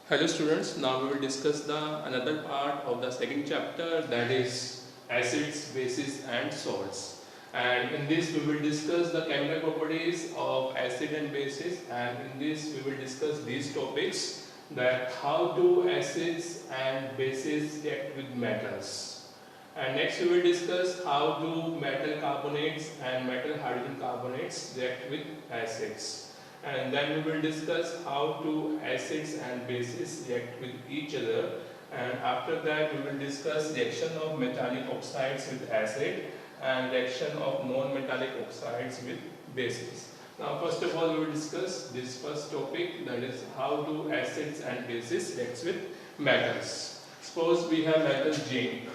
Hello students, now we will discuss the another part of the second chapter, that is acids, bases and salts. And in this we will discuss the chemical properties of acid and bases, and in this we will discuss these topics, that how do acids and bases react with metals. And next we will discuss how do metal carbonates and metal hydrogen carbonates react with acids. And then we will discuss how do acids and bases react with each other, and after that we will discuss reaction of metallic oxides with acid and reaction of non-metallic oxides with bases. Now first of all we will discuss this first topic, that is how do acids and bases react with metals. Suppose we have metal zinc,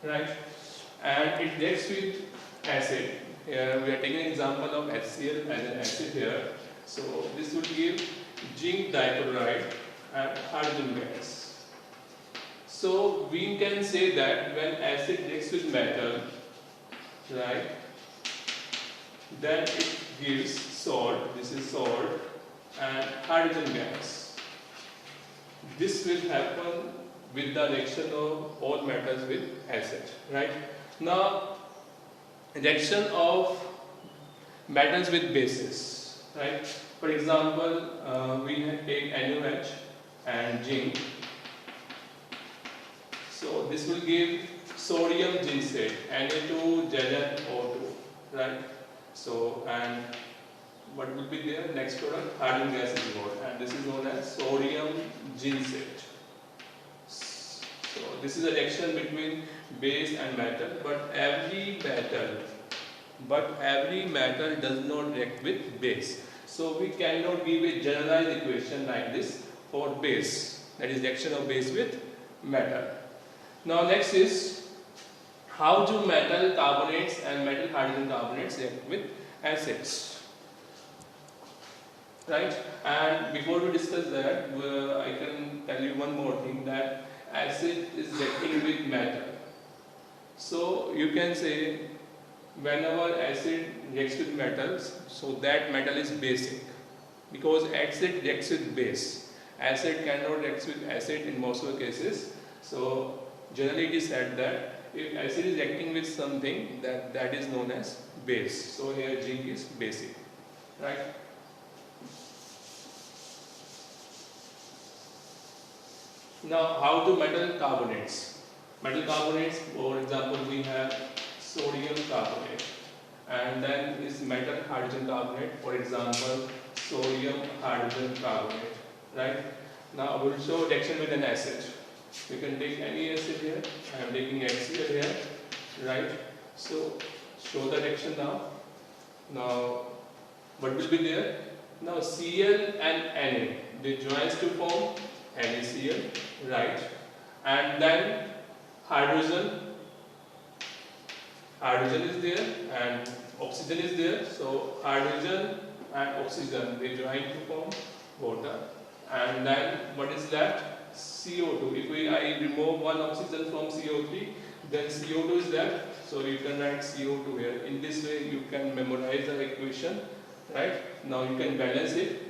right, and it reacts with acid. Here we are taking an example of HCl as an acid here. So this will give zinc dichloride and hydrogen gas. So we can say that when acid reacts with metal, right, then it gives salt, this is salt, and hydrogen gas. This will happen with the reaction of all metals with acid, right. Now reaction of metals with bases, right. For example, we take NaOH and zinc. So this will give sodium ginsate, Na2ZnO2, right. So and what will be there? Next product, hydrogen gas is involved, and this is known as sodium ginsate. So this is a reaction between base and metal, but every metal does not react with base. So we cannot give a generalized equation like this for base, that is reaction of base with metal. Now next is how do metal carbonates and metal hydrogen carbonates react with acids, right. And before we discuss that, I can tell you one more thing, that acid is reacting with metal. So you can say whenever acid reacts with metals, so that metal is basic, because acid reacts with base. Acid cannot react with acid in most of the cases. So generally it is said that if acid is reacting with something, that is known as base. So here zinc is basic, right. Now how do metal carbonates? Metal carbonates, for example, we have sodium carbonate, and then is metal hydrogen carbonate, for example sodium hydrogen carbonate, right. Now we will show reaction with an acid. We can take any acid here. I am taking HCl here, right. So show the reaction now. Now what will be there? Now Cl and Na, they joins to form NaCl, right, and then hydrogen is there and oxygen is there. So hydrogen and oxygen, they join to form water, and then what is left? CO2. If I remove one oxygen from CO3, then CO2 is left. So you can write CO2 here. In this way you can memorize the equation, right. Now you can balance it.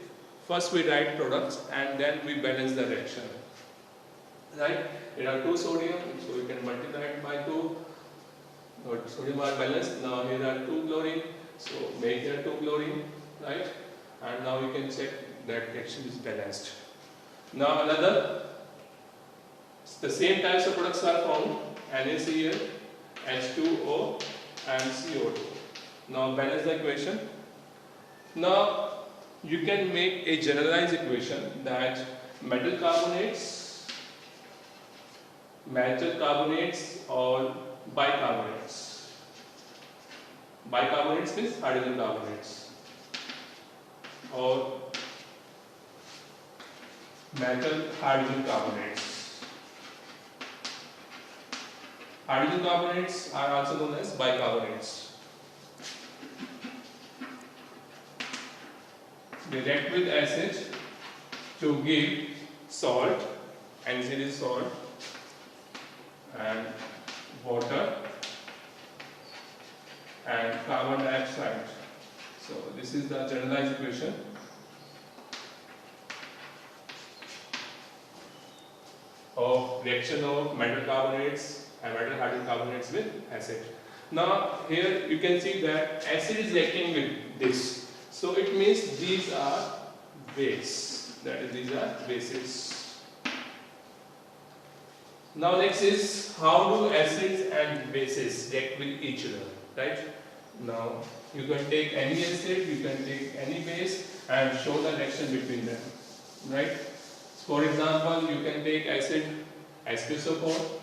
First we write products and then we balance the reaction, right. Here are 2 sodium, so you can multiply it by 2. Sodium are balanced. Now here are 2 chlorine, so make here 2 chlorine, right. And now you can check that reaction is balanced. Now another, the same types of products are found, NaCl, H2O and CO2. Now balance the equation. Now you can make a generalized equation that metal carbonates or bicarbonates. Bicarbonates means hydrogen carbonates, or metal hydrogen carbonates. Hydrogen carbonates are also known as bicarbonates. They react with acid to give salt, NaCl is salt, and water and carbon dioxide. So this is the generalized equation. of reaction of metal carbonates and metal hydrocarbonates with acid. Now here you can see that acid is reacting with this. So it means these are base. That is, these are bases. Now next is how do acids and bases react with each other, right? Now you can take any acid, you can take any base and show the reaction between them, right? For example, you can take acid H2SO4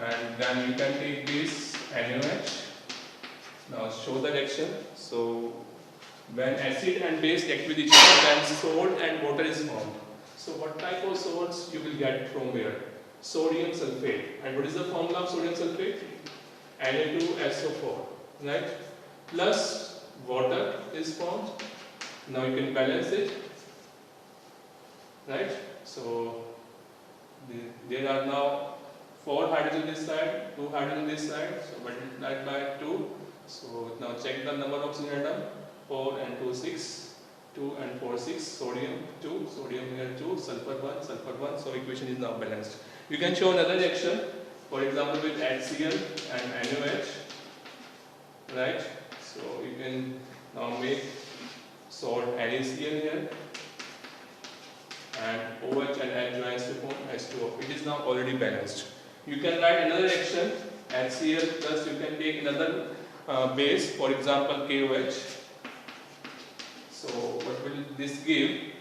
and then you can take base NaOH. Now show the reaction. So when acid and base react with each other, then salt and water is formed. So what type of salts you will get from here? Sodium sulfate. And what is the formula of sodium sulfate? Na2SO4, right? Plus water is formed. Now you can balance it, right? So there are now 4 hydrogen this side, 2 hydrogen this side, so multiplied by 2. So now check the number of oxygen atom. 4 and 2 6, 2 and 4 6, sodium 2, sodium here 2, sulfur 1, sulfur 1. So equation is now balanced. You can show another reaction, for example with HCl and NaOH, right? So you can now make salt NaCl here, and OH and H joins to form H2O. It is now already balanced. You can write another reaction, HCl plus you can take another base, for example KOH. So what will this give?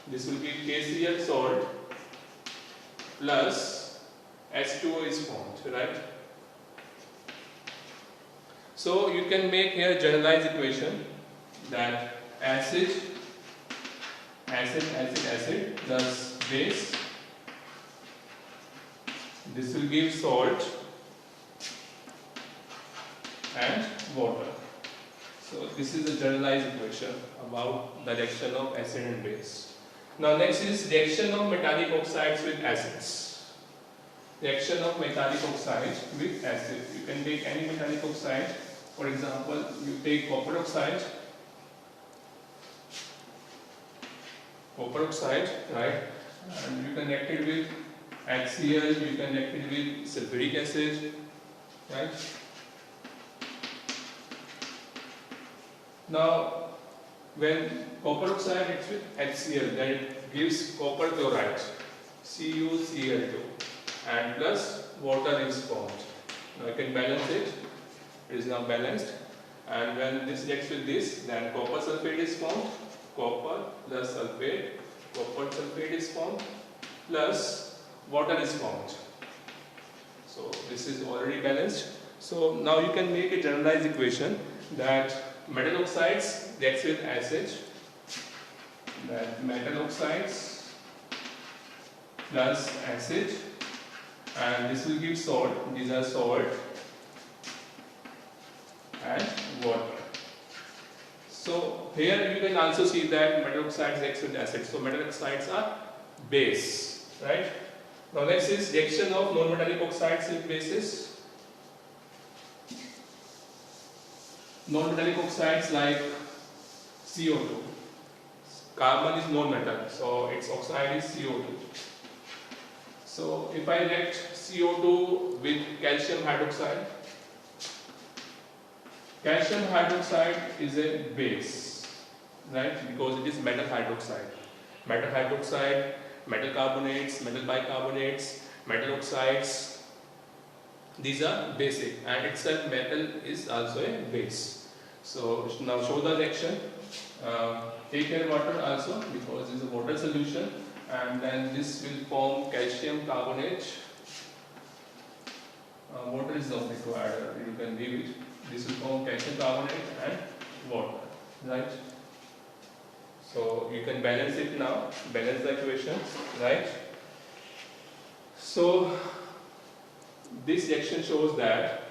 This will give KCl salt plus H2O is formed, right? So you can make here generalized equation that acid plus base. This will give salt and water. So this is a generalized equation about the reaction of acid and base. Now next is reaction of metallic oxides with acids. Reaction of metallic oxides with acid. You can take any metallic oxide. For example, you take copper oxide, right? And you can react it with HCl, you can react it with sulfuric acid, right? Now, when copper oxide reacts with HCl, then it gives copper chloride, CuCl2, and plus water is formed. Now you can balance it. It is now balanced. And when this reacts with this, then copper sulfate is formed. Copper plus sulfate, copper sulfate is formed, plus water is formed. So this is already balanced. So now you can make a generalized equation that metal oxides reacts with acid, that metal oxides plus acid, and this will give salt. These are salt and water. So here you can also see that metal oxides reacts with acid. So metal oxides are base, right? Now next is reaction of non-metallic oxides with bases. Non-metallic oxides like CO2. Carbon is non-metal, so its oxide is CO2. So if I react CO2 with calcium hydroxide, calcium hydroxide is a base, right? Because it is metal hydroxide. Metal hydroxide, metal carbonates, metal bicarbonates, metal oxides, these are basic, and itself metal is also a base. So now show the reaction. Take here water also, because it is a water solution, and then this will form calcium carbonate. Water is not required, you can leave it. This will form calcium carbonate and water, right? So you can balance it now, balance the equation, right? So this reaction shows that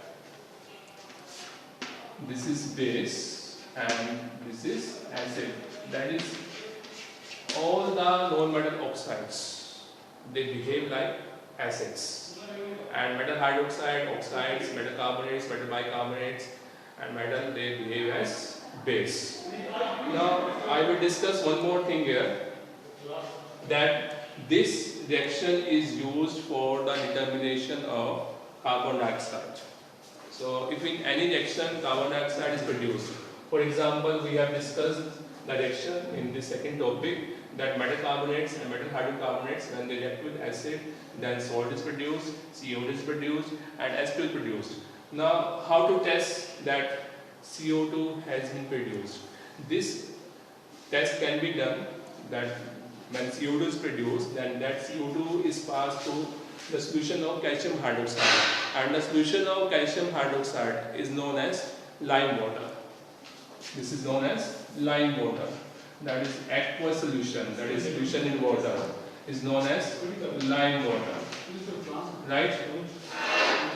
this is base and this is acid. That is, all the non-metal oxides, they behave like acids, and metal hydroxide, oxides, metal carbonates, metal bicarbonates, and metal, they behave as base. Now I will discuss one more thing here, that this reaction is used for the determination of carbon dioxide. So if in any reaction carbon dioxide is produced, for example, we have discussed the reaction in the second topic that metal carbonates and metal hydrocarbonates, when they react with acid, then salt is produced, CO2 is produced, and H2 is produced. Now, how to test that CO2 has been produced? This test can be done that when CO2 is produced, then that CO2 is passed through the solution of calcium hydroxide, and the solution of calcium hydroxide is known as lime water. This is known as lime water. That is aqueous solution, that is solution in water, is known as lime water. Right?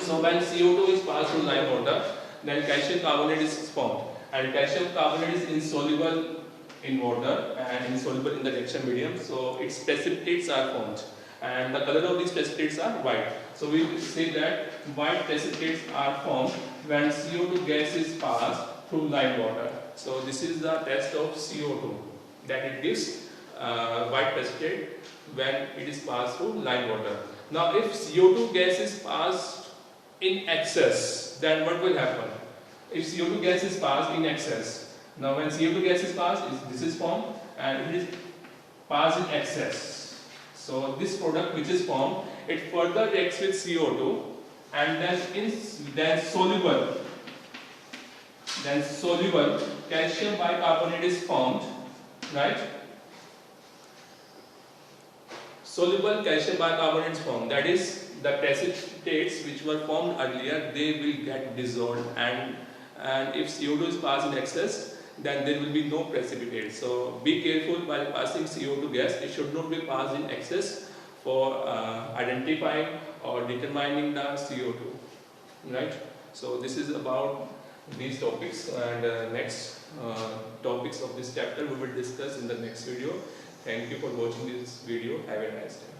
So when CO2 is passed through lime water, then calcium carbonate is formed, and calcium carbonate is insoluble in water and insoluble in the reaction medium, so its precipitates are formed, and the color of these precipitates are white. So we say that white precipitates are formed when CO2 gas is passed through lime water. So this is the test of CO2, that it gives white precipitate when it is passed through lime water. Now if CO2 gas is passed in excess, then what will happen? If CO2 gas is passed in excess, now when CO2 gas is passed, this is formed, and it is passed in excess. So this product which is formed, it further reacts with CO2, and then soluble calcium bicarbonate is formed, right? Soluble calcium bicarbonate is formed. That is, the precipitates which were formed earlier, they will get dissolved, and if CO2 is passed in excess, then there will be no precipitate. So be careful while passing CO2 gas. It should not be passed in excess for identifying or determining the CO2, right? So this is about these topics, and next topics of this chapter we will discuss in the next video. Thank you for watching this video. Have a nice day.